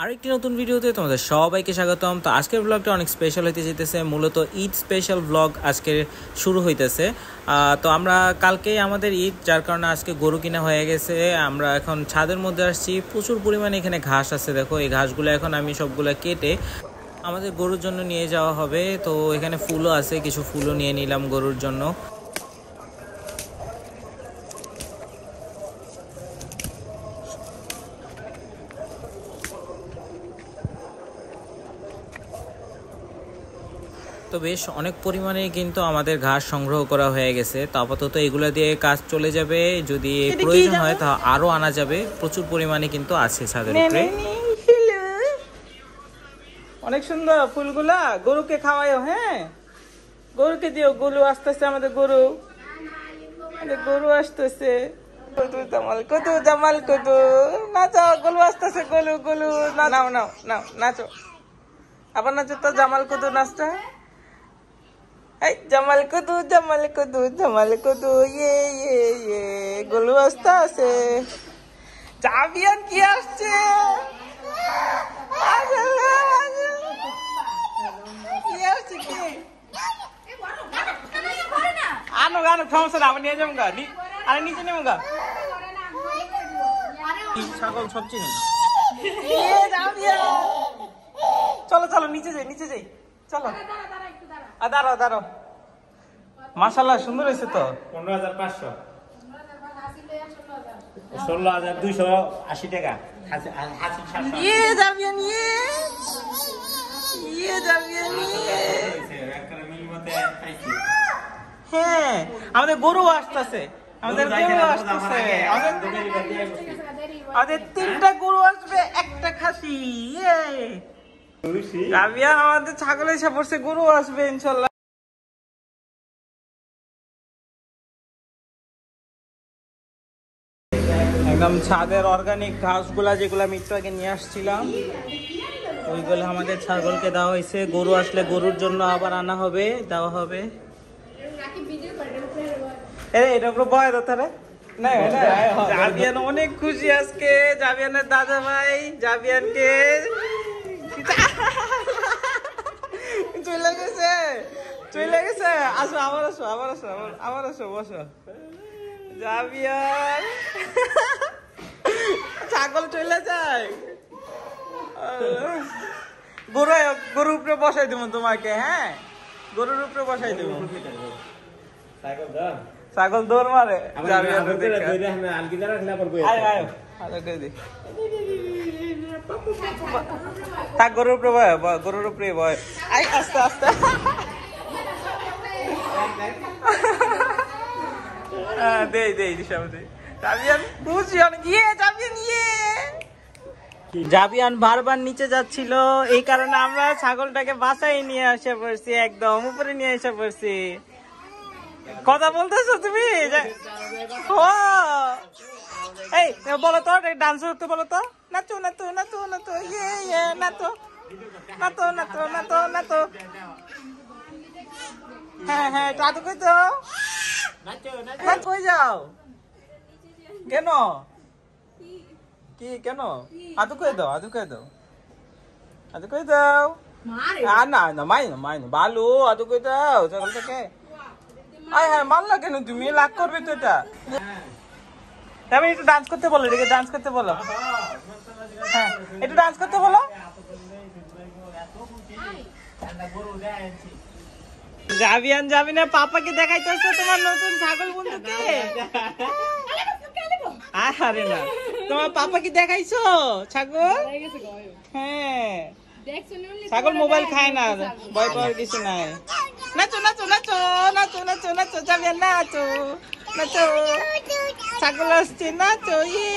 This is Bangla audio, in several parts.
আরেকটি নতুন ভিডিওতে তোমাদের সবাইকে স্বাগতম। তো আজকের ব্লগটা অনেক স্পেশাল হইতে যেতেছে, মূলত ঈদ স্পেশাল ব্লগ আজকে শুরু হইতেছে। তো আমরা কালকেই আমাদের ঈদ, যার কারণে আজকে গরু কিনা হয়ে গেছে। আমরা এখন ছাদের মধ্যে আসছি, প্রচুর পরিমাণে এখানে ঘাস আছে। দেখো এই ঘাসগুলো এখন আমি সবগুলো কেটে আমাদের গরুর জন্য নিয়ে যাওয়া হবে। তো এখানে ফুলও আছে, কিছু ফুলও নিয়ে নিলাম গরুর জন্য। তো বেশ অনেক পরিমাণে কিন্তু আমাদের ঘাস সংগ্রহ করা হয়ে গেছে। তো আপাতত এগুলো দিয়ে কাজ চলে যাবে, যদি প্রয়োজন হয় তা আরো আনা যাবে। প্রচুর পরিমাণে কিন্তু আছে ছাদের উপরে। অনেক সুন্দর ফুলগুলা, গরুকে খাওয়াইও। হ্যাঁ, গরুকে দিও। গরু আসতেছে, আমাদের গরু আসতেছে। কদু জামাল, কদু জামাল, কদু নাচো। গরু আসতেছে, গরু গরু নাও নাও নাও, নাচো। আবার নাচো তো, জামাল কদু নাচটা। এই জামাল কদু, জামাল কদু, জামাল কদু, ইয়ে ইয়ে ইয়ে। গরু আসতে আছে। জাবিয়ান কি আসছে? আনো আনো, সমস্যা না, আমি নিয়ে যাবো গা। আরে নিচে নেবো গা। ছাগল সব চিনি। চলো চলো, নিচে যাই, নিচে যাই, চলো। দাঁড়াও দাঁড়াও। মাশাআল্লাহ, সুন্দর হয়েছে তো। 15,500, 16,280 টাকা। ইয়ে জাবিয়ান, ইয়ে ইয়ে জাবিয়ান, ইয়ে। হ্যাঁ, আমাদের গরু আসতেছে, আমাদের গরু আসতেছে। আমাদের 3টা গরু আসবে, একটা খাসি। জাবিয়ান, আমাদের ছাগল এসে পড়ছে, গরু আসবে ইনশাল্লাহ। একদম ছাদের অর্গানিক ঘাসগুলা, যেগুলো আমি একটু আগে নিয়ে আসছিলাম, ওইগুলো আমাদের ছাগলকে দেওয়া হয়েছে। গরু আসলে গরুর জন্য আবার আনা হবে, দেওয়া হবে। এটা পুরো ভয় তারা না। জাবিয়ান অনেক খুশি আজকে। জাবিয়ানের দাদা ভাই জাবিয়ানকে চলে গেছে, চলে গেছে। আসো, আবার আসো, আবার আসো, আবার আসো, বসো। জাবিয়ান ছাগল চলে যায়। গরুর উপরে বসাই দেবো তোমাকে। হ্যাঁ, গরুর উপরে বসাই দেবো। ছাগল দৌড় মারে। গরুর উপরে বয়, গরুর উপরে বয়। আস্তে আস্তে। জাবিয়ান বারবার নিচে যাচ্ছিল, এই কারণে আমরা ছাগলটাকে বাসায় নিয়ে এসে পড়ছি, একদম উপরে নিয়ে এসে পড়ছি। কথা বলতেছো তুমি? এই বলো তো, ডান্স করতে বলো তো। নাচো নাচো নাচো নাচো, ইয়ে ইয়ে, নাচো নাচো নাচো নাচো নাচো। হ্যাঁ হ্যাঁ, টাটু কই তো, কই যাও? কেন? কি কেন? আদু কই দাও, আদু কই দাও, আদু কই দাও। না না, মাই না, মাই না, বালু। আদু কই দাও ছাগলটাকে। আয় হ্যাঁ, মারলা কেন তুমি? লাগ করবে তো এটা। আমি একটু ডান্স করতে বলো, এটাকে ডান্স করতে বলো। হ্যাঁ, একটু ডান্স করতে বলো। জাবিয়ান যাবি না, পাপাকে দেখাইতেছো তোমার নতুন ছাগল বন্ধুকে। আরে না, তোমার পাপাকে দেখাইছো ছাগল? হ্যাঁ, ছাগল মোবাইল খায় না, ভয় পাওয়ার কিছু নাই। নাচো নাচো নাচো নাচো নাচো নাচো, জাবিয়ান নাচো নাচো। ছাগল আসছে, নাচো। ইয়ে,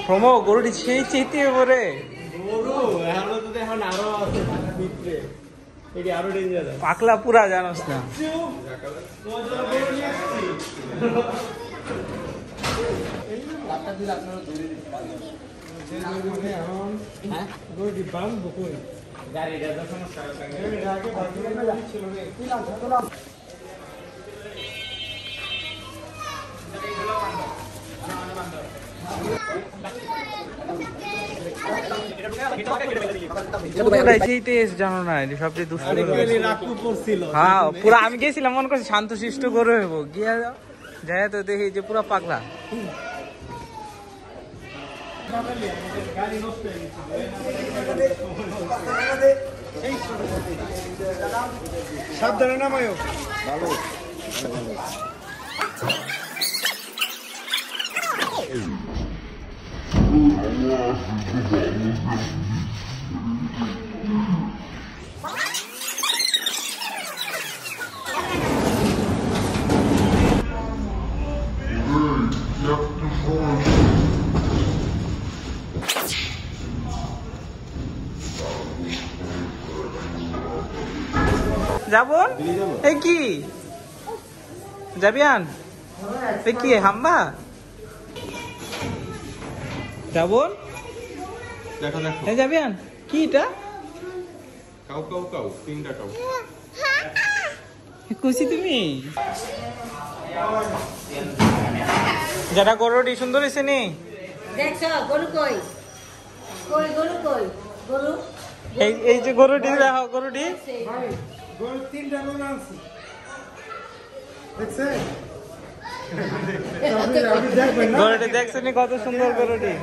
প্রমো গরুটি সেই চেতে পরে। পাকলা পুরা, জানোস না। জানো না সবচেয়ে দুষ্ট হ্যাঁ পুরো আমি গেছিলাম মনে করছি শান্ত শিষ্ট করে হইব গিয়া যাই তো দেখি যে পুরো পাগলা সাবধানে নামায়ও ভালো যাবন এই কি যাবিয়ান এই কি হাম্বা যাবন দেখো দেখো এই যাবিয়ান কি এটা কাউ কাউ কাউ তিনটা কাউ খুশি তুমি যারা গরুটি সুন্দর হয়েছে নি দেখছো গরু কই কই গরু কই গরু এই যে গরুটি দেখো গরুটি গরু তিনটা গরু আনছি দেখছে গরুটি দেখছেন কত সুন্দর গরুটি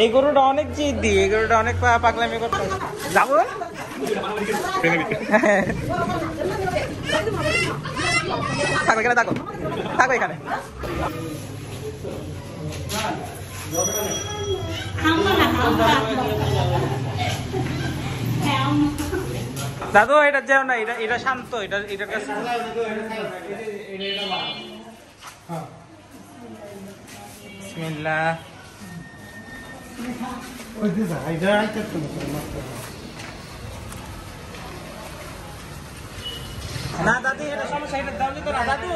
এই গরুটা অনেক জিদ্দি এই গরুটা অনেক পাগলামি করতে যাবো থাকো এখানে থাকো থাকো এখানে দাদু এটা যেও না এটা এটা শান্ত এটা এটার কাছে বিসমিল্লাহ ওই দিদা এটা আইতে তো না দাদি এটা সমস্যা এটা দাও তো না দাদু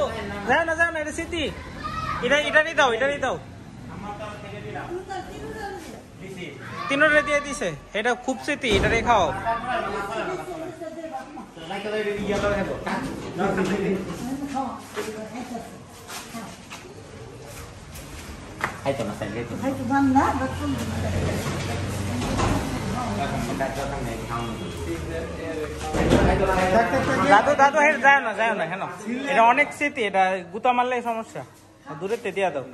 যাও না এটা স্মৃতি এটারই দাও তিনোটা দিয়ে দিছে এটা খুব স্মৃতি এটারই খাও দাদু দাদু যায় না কেন এটা অনেক স্মৃতি এটা গুতা মারলে সমস্যা দূরে দিয়া দাও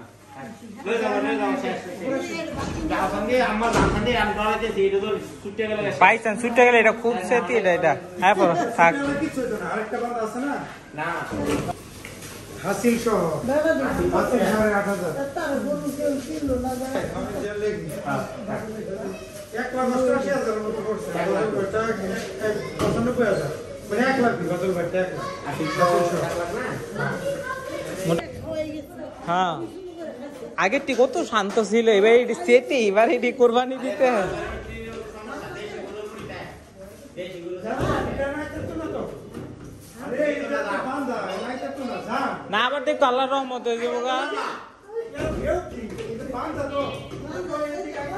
পাইছেন ছুটে গেলে এটা খুব স্মৃতি এটা হ্যাঁ পড়ো থাক কিছু হতো না আরেকটা বান্দা আছে না হাসিল সহ হাসিল 8,500 এক লাখ ৮৮,০০০ মতো পড়ছে ৯৫,০০০ মানে 1 লাখ বদল বাড়তে 1 লাখ হ্যাঁ আগেরটি কত শান্ত ছিল এবার এটি স্মৃতি এবার এটি কোরবানি দিতে না আবার দেখো আল্লাহর রহমত হয়ে যাবো গা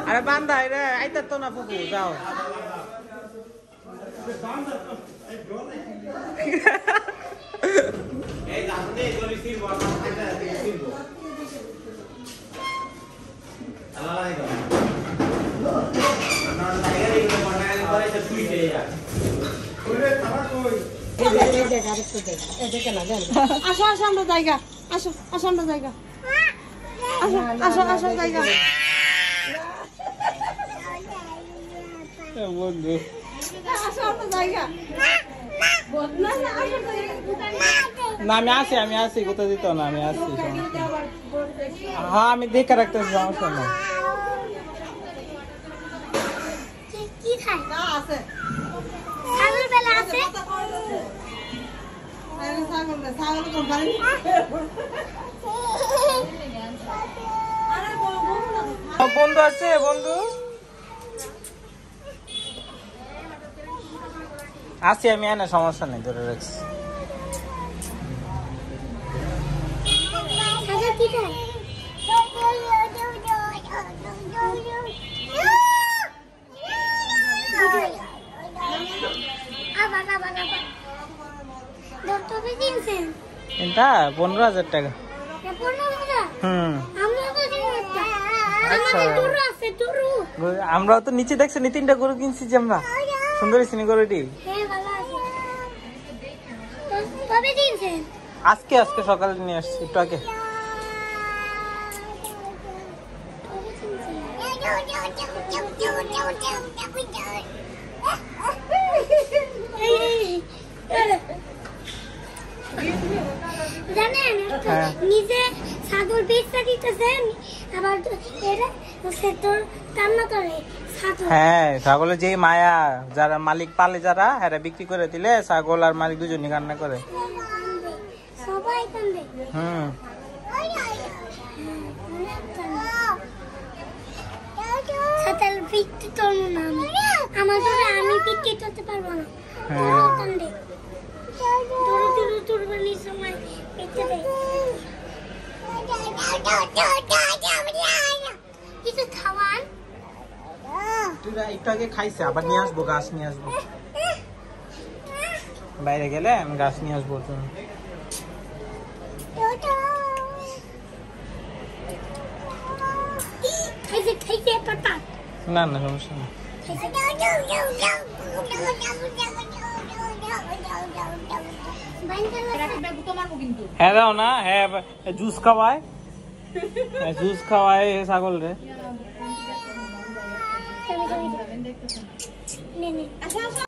আরে বান্দা রে আইতা তো না ফুকু যাও আসো আসো আমরা জায়গা আসো আসো আমরা জায়গা আসো আসো আসো জায়গা বন্ধু আসো আমরা জায়গা না আমি আসি কোথাও দিত না আমি আসি হ্যাঁ আমি দেখে রাখতেছি সমস্যা না কি খায় না আছে ছাগল বেলা আছে আরে ছাগল না ছাগল কোম্পানি আরে বন্ধু আছে বন্ধু আসি আমি না সমস্যা নেই ধরে রাখছি ছাগল কি খায় এটা 15,000 টাকা হুম আচ্ছা টুরু আছে টুরু। আমরা তো নিচে দেখছি নি 3টা গরু কিনছি যে আমরা সুন্দর সিনি গরুটি হ্যাঁ ভালো আছে। কবে দিয়েছেন? আজকে সকালে নিয়ে আসছি একটু আগে। জানেন হ্যাঁ। নিজে ছাগল বেচতে দিতেছেন আবার এটা তোর কান্না করে ছাগল। হ্যাঁ ছাগলের যে মায়া যারা মালিক পালে যারা এরা বিক্রি করে দিলে ছাগল আর মালিক দুজনই কান্না করে। সবাই কান্দে। হুম ছাতাল বিক্রি করবো না আমি। আমার জন্য আমি বিক্রি করতে পারবো না। হ্যাঁ। কান্দে তোর বানির সময় পেতে দে। কিছু খাওয়ান। একটু আগে খাইছে আবার নিয়ে আসবো গাছ নিয়ে আসবো বাইরে গেলে আমি গাছ নিয়ে আসবো তুমি। খাইছে পাতা না না সমস্যা না। হ্যাঁ দাও না হ্যাঁ জুস খাওয়ায় জুস খাওয়ায় ছাগল রে। নে নে